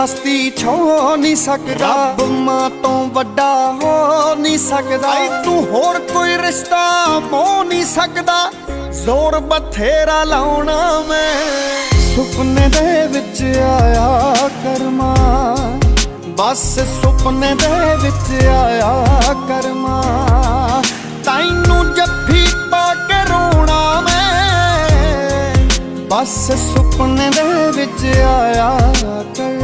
हस्ती छो नहीं सकदा, रब मां तो वड्डा हो नहीं सकदा। तू होर कोई रिश्ता मोह नहीं सकदा, जोर बथेरा लाउना मैं। सुपने दे विच आया करमा, बस सुपने दे विच आया करमा। तैनू जफ्फी पा के रोना मैं, बस सुपने दे विच आया कर।